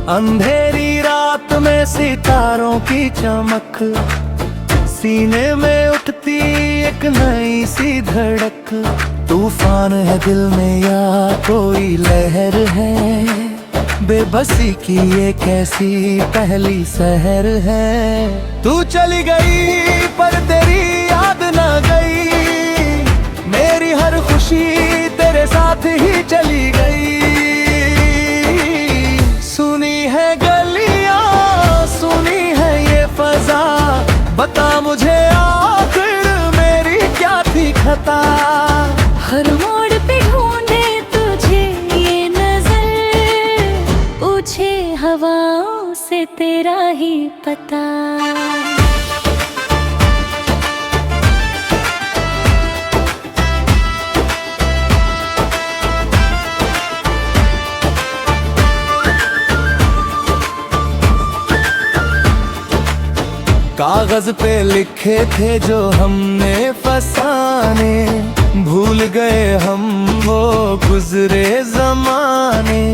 अंधेरी रात में सितारों की चमक, सीने में उठती एक नई सी धड़क। तूफान है दिल में या कोई लहर है, बेबसी की ये कैसी पहली सहर है। तू चली गई पर तेरी याद ना गई, मेरी हर खुशी तेरे साथ ही चली गई। सुनी है गलियां, सुनी है ये फजा, बता मुझे आखिर मेरी क्या थी खता। हर मोड़ पे ढूंढे तुझे ये नजर, पूछे हवाओं से तेरा ही पता। कागज पे लिखे थे जो हमने फसाने, भूल गए हम वो गुजरे जमाने।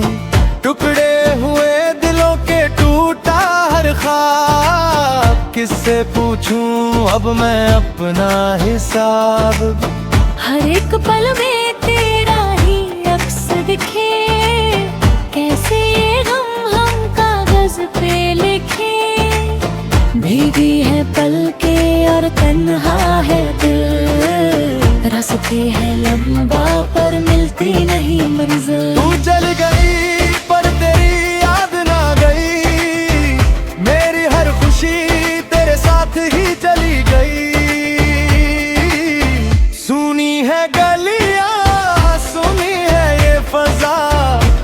टुकड़े हुए दिलों के टूटा हर ख्वाब, किससे पूछूं अब मैं अपना हिसाब। हर एक पल में तेरा ही अक्स दिखे, कैसे ये गम हम कागज पे लिखे। भीगी है पलके और तन्हा है दिल, रास्ते है लंबा पर मिलती नहीं मंजिल। तू चल गई पर तेरी याद ना गई, मेरी हर खुशी तेरे साथ ही चली गई। सुनी है गलियां, सुनी है ये फजा,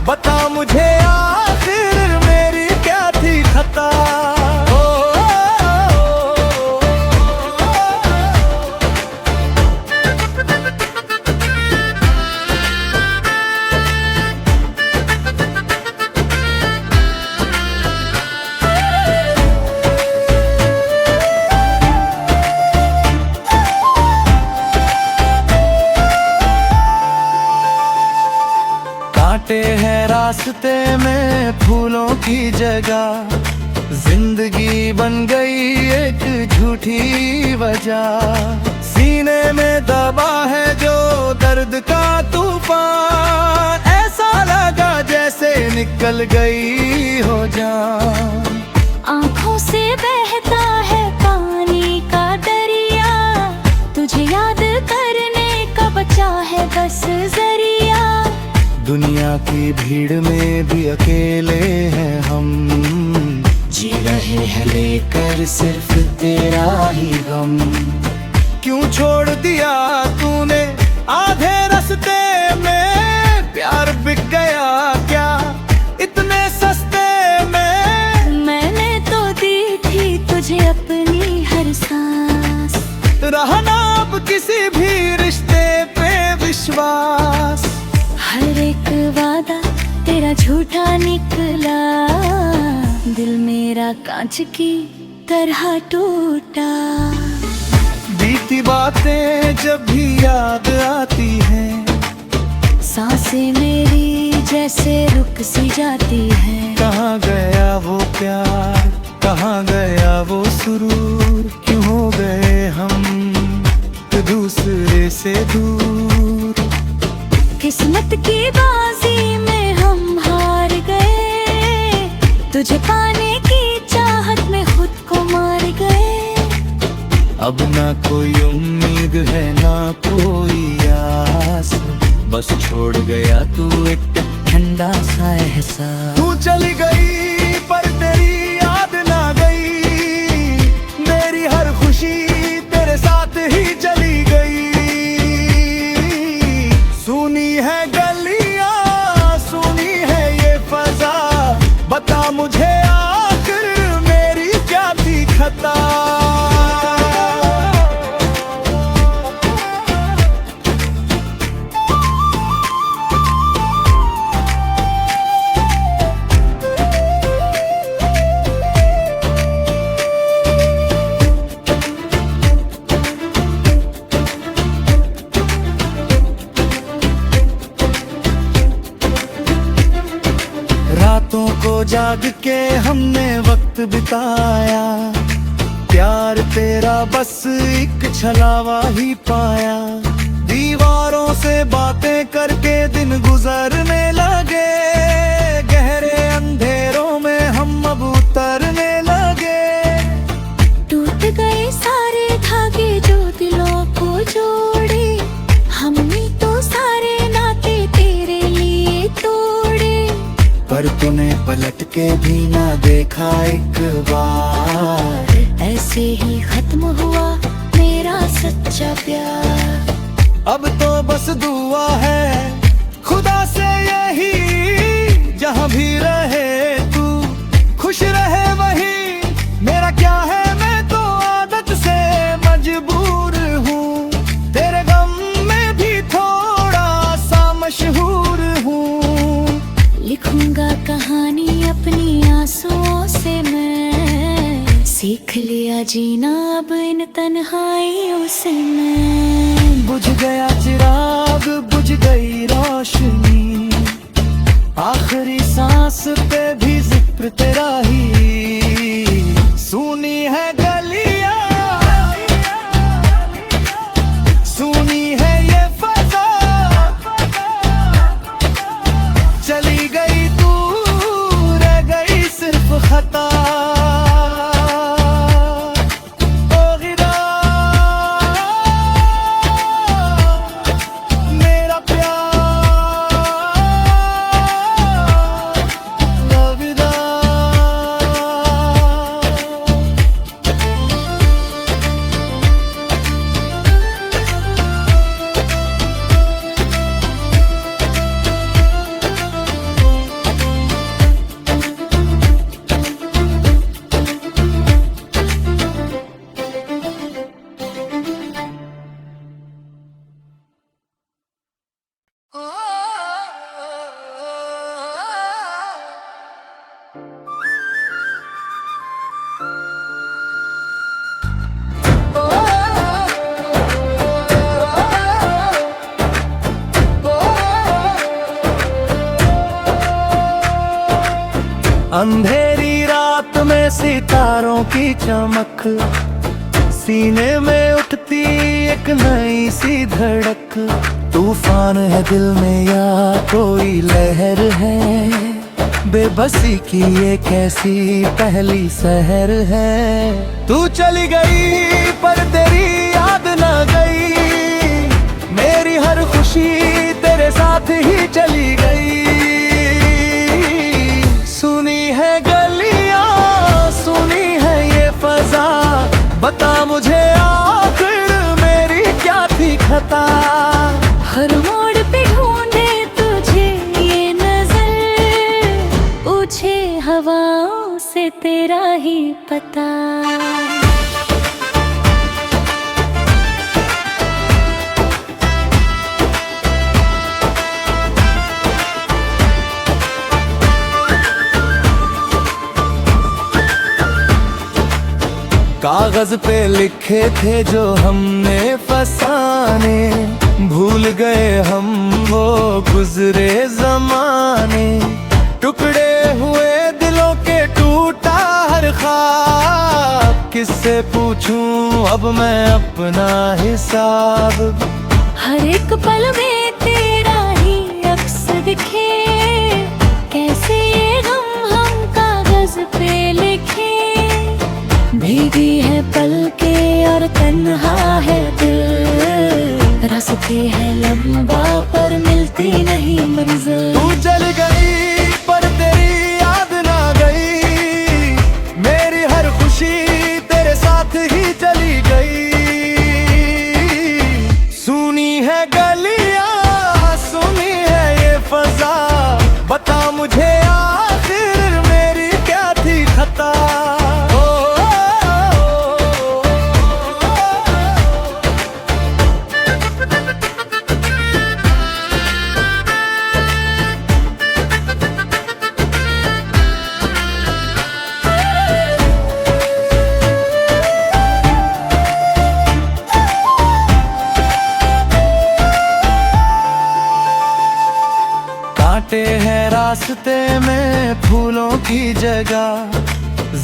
बता मुझे आखिर मेरी क्या थी खता। कांटे हैं रास्ते में फूलों की जगह, जिंदगी बन गई एक झूठी वजह। सीने में दबा है जो दर्द का तूफान, ऐसा लगा जैसे निकल गई हो जान। आँखों से बहता है पानी का दरिया, तुझे याद करने का बचा है बस जरिया। दुनिया की भीड़ में भी अकेले हैं हम, जी रहे हैं लेकर सिर्फ तेरा ही गम। क्यों छोड़ दिया तूने आधे रास्ते में, प्यार बिक गया क्या इतने सस्ते में। मैंने तो दी थी तुझे अपनी हर सांस, रहना अब किसी भी रिश्ते पे विश्वास। हर एक वादा तेरा झूठा निकला, दिल मेरा कांच की तरह टूटा। बीती बातें जब भी याद आती हैं, सांसें मेरी जैसे रुक सी जाती हैं। कहाँ गया वो प्यार, कहाँ गया वो सुरूर, क्यों हो गए हम एक दूसरे से दूर। किस्मत की बाजी में हम हार गए, तुझे पाने की चाहत में खुद को मार गए। अब ना कोई उम्मीद है ना कोई आस, बस छोड़ गया तू एक ठंडा सा एहसास। तू चली गई पर तेरी याद ना गई, मेरी हर खुशी तेरे साथ ही चली गई। सुनी है गलियां, सुनी है ये फजा, बता मुझे आखिर मेरी क्या थी खता। जाग के हमने वक्त बिताया, प्यार तेरा बस एक छलावा ही पाया। दीवारों से बातें करके दिन गुजरने लगे, गहरे अंधेरों में हम अब उतरने लगे। टूट गए सारे धागे जो दिलों को जोड़े, हमने तो सारे नाते तेरे लिए तोड़े। पर तूने पलट के भी ना देखा एक बार, ऐसे ही खत्म हुआ मेरा सच्चा प्यार। अब तो बस दुआ है खुदा से यही, जहाँ भी रहे तू खुश रहे वही। मेरा क्या है, मैं तो आदत से मजबूर हूँ, तेरे गम में भी थोड़ा सा मशहूर हूँ। लिखूंगा कहानी अपनी आंसुओं से मैं, सीख लिया जीना अब इन तन्हाइयों से मैं। बुझ गया चिराग, बुझ गई रोशनी, आखिरी सांस पे भी जिक्र तेरा ही। सुनी है गलियां, सुनी है ये फजा, चली गई तू रह गई सिर्फ खता। अंधेरी रात में सितारों की चमक, सीने में उठती एक नई सी धड़क। तूफान है दिल में या कोई लहर है, बेबसी की ये कैसी पहली सहर है। तू चली गई पर तेरी याद न गई, मेरी हर खुशी तेरे साथ ही चली गई। सुनी है गलियां, सुनी है ये फजा, बता मुझे आखिर मेरी क्या थी खता। हर मोड़ पे ढूंढे तुझे ये नजर, पूछे हवाओं से तेरा ही पता। कागज पे लिखे थे जो हमने फसाने, भूल गए हम वो गुजरे जमाने। टुकड़े हुए दिलों के टूटा हर ख्वाब, किससे पूछूं अब मैं अपना हिसाब। हर एक पल में तेरा ही अक्स दिखे, कैसे ये गम हम कागज पे लिखे। भीगी है पलके और तन्हा है दिल, रास्ते हैं लंबा पर मिलती नहीं मंजिल। तू चल गई पर तेरी याद ना गई, मेरी हर खुशी तेरे साथ ही चली गई। सुनी है गलियां, सुनी है ये फजा, बता मुझे आखिर मेरी क्या थी खता। कांटे हैं रास्ते में फूलों की जगह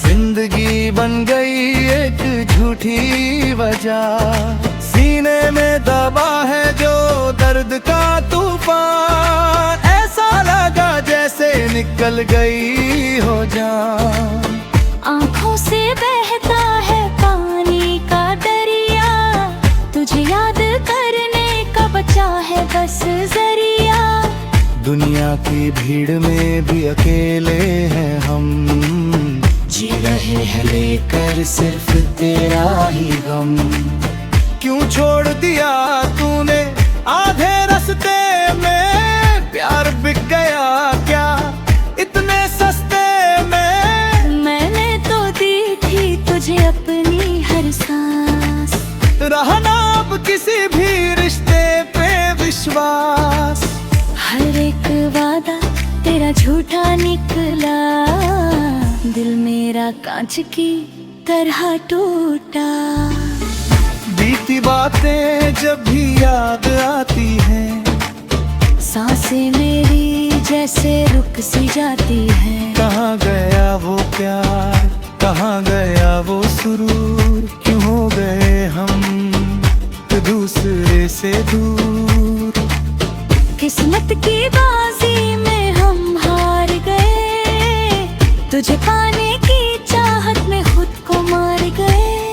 जिंदगी बन गई एक झूठी वजह। सीने में दबा है जो दर्द का तूफान, ऐसा लगा जैसे निकल गई हो जान। आँखों से बहता है पानी का दरिया, तुझे याद करने का बचा है बस जरिया। दुनिया की भीड़ में भी अकेले हैं हम, जी रहे हैं लेकर सिर्फ तेरा ही गम। क्यों छोड़ दिया तूने आधे रास्ते में, प्यार बिक गया क्या इतने सस्ते में। मैंने तो दी थी तुझे अपनी हर सांस, रहना अब किसी भी रिश्ते पे विश्वास। हर एक वादा तेरा झूठा निकला, दिल मेरा कांच की तरह टूटा। बीती बातें जब भी याद आती हैं, सांसें मेरी जैसे रुक सी जाती हैं। कहाँ गया वो प्यार, कहाँ गया वो सुरूर, क्यों हो गए हम एक दूसरे से दूर। किस्मत की बाजी में हम हार गए, तुझे पाने की चाहत में खुद को मार गए।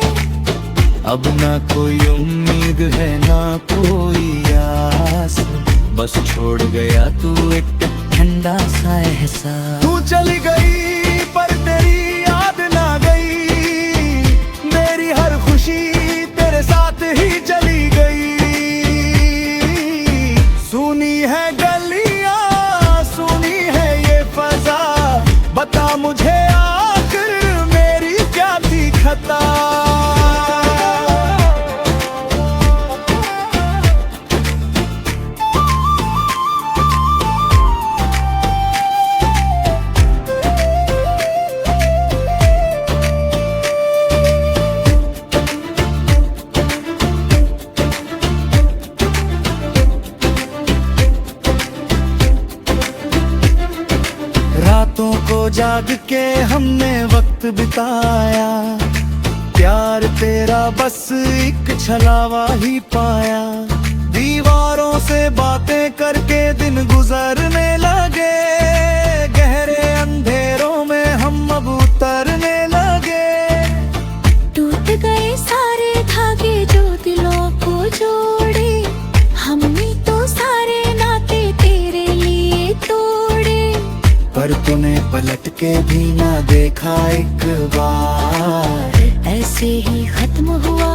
अब ना कोई उम्मीद है ना कोई आस, बस छोड़ गया तू एक ठंडा सा एहसास। तू चली गई पर तेरी याद ना गई, मेरी हर खुशी तेरे साथ ही चली गई। सुनी है गलियां, सुनी है ये फजा, बता मुझे आखिर मेरी क्या थी खता। रातों को जाग के हमने वक्त बिताया, प्यार तेरा बस एक छलावा ही पाया। दीवारों से बातें करके दिन गुजरने लगे, गहरे अंधेरों में हम अब उतरने लगे। टूट गए सारे धागे जो दिलों को जोड़े, हमने तो सारे नाते तेरे लिए तोड़े। पर तूने पलट के भी ना देखा एक बार, ऐसे ही खत्म हुआ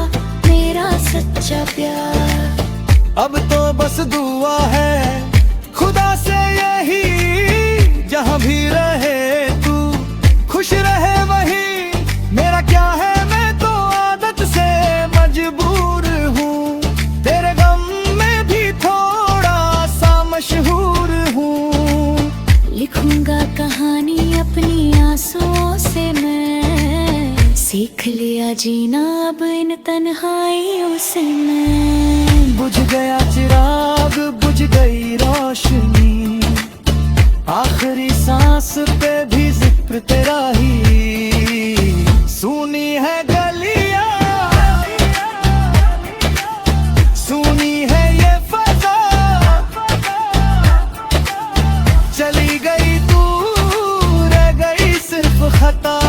मेरा सच्चा प्यार। अब तो बस दुआ है खुदा से यही, जहाँ भी रहे तू खुश रहे वही। मेरा क्या है मैं तो आदत से मजबूर हूँ, तेरे गम में भी थोड़ा सा मशहूर हूँ। लिखूंगा कहानी अपनी आंसुओं से मैं, सीख लिया जीना अब इन तन्हाइयों से मैं। बुझ गया चिराग, बुझ गई रोशनी, आखिरी सांस पे भी जिक्र तेरा ही। सुनी है गलियां, सुनी है ये फजा, चली गई तू रह गई सिर्फ खता।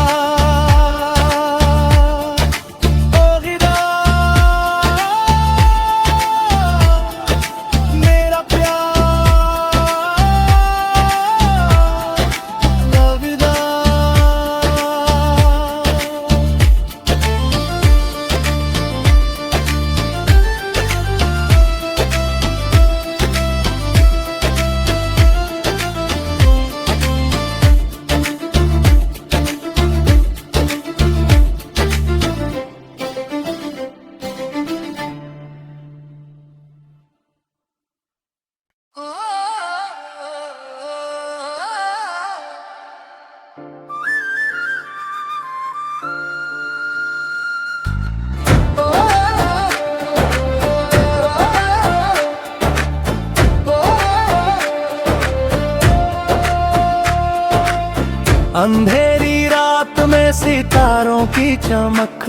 अंधेरी रात में सितारों की चमक,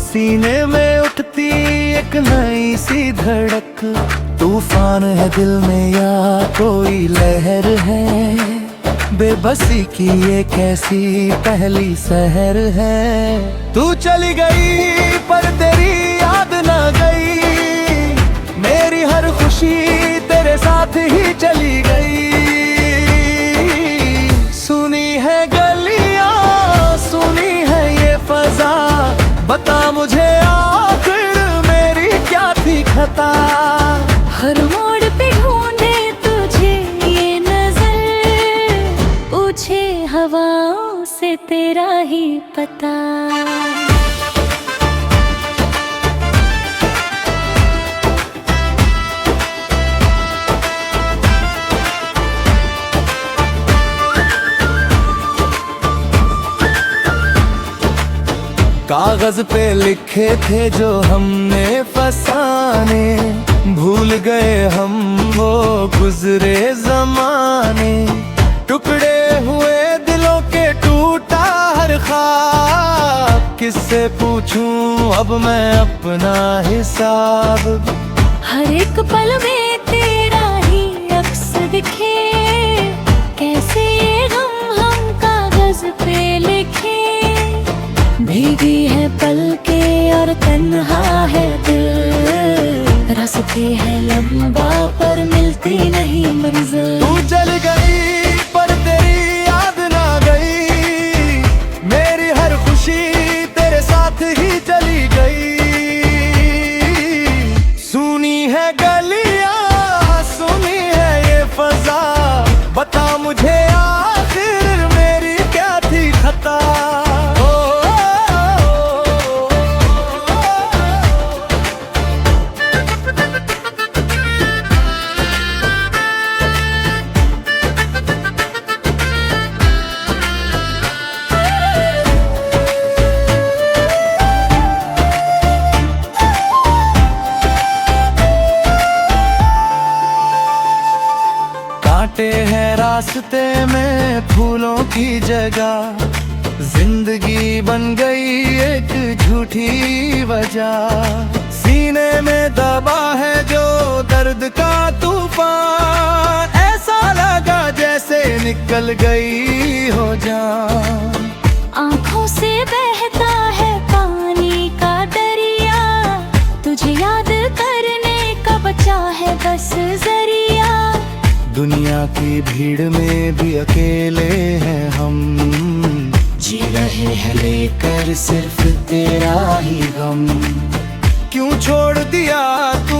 सीने में उठती एक नई सी धड़क। तूफान है दिल में या कोई लहर है, बेबसी की ये कैसी पहली सहर है। तू चली गई पर तेरी याद न गई, मेरी हर खुशी तेरे साथ ही चली गई। सुनी है गलियां, सुनी है ये फजा, बता मुझे आखिर मेरी क्या थी खता। हर मोड़ पे ढूंढे तुझे ये नजर, पूछे हवाओं से तेरा ही पता। कागज पे लिखे थे जो हमने फसाने, भूल गए हम वो गुजरे जमाने। टुकड़े हुए दिलों के टूटा हर ख्वाब, किससे पूछूं अब मैं अपना हिसाब। हर एक पल में तेरा ही अक्स दिखे, कैसे ये गम हम कागज पे लिखे। भीगी है पलके और तन्हा है दिल, रास्ते हैं लंबा पर मिलती नहीं मंजिल। तू चल गई पर तेरी याद ना गई, मेरी हर खुशी तेरे साथ ही चली गई। सुनी है गलियां, सुनी है ये फजा, बता मुझे आखिर मेरी क्या थी खता। कांटे हैं रास्ते में फूलों की जगह, जिंदगी बन गई एक झूठी वजह। सीने में दबा है जो दर्द का तूफान, ऐसा लगा जैसे निकल गई हो जान। आँखों से बहता है पानी का दरिया, तुझे याद करने का बचा है बस जरिया। दुनिया की भीड़ में भी अकेले हैं हम, जी रहे हैं लेकर सिर्फ तेरा ही गम। क्यों छोड़ दिया तू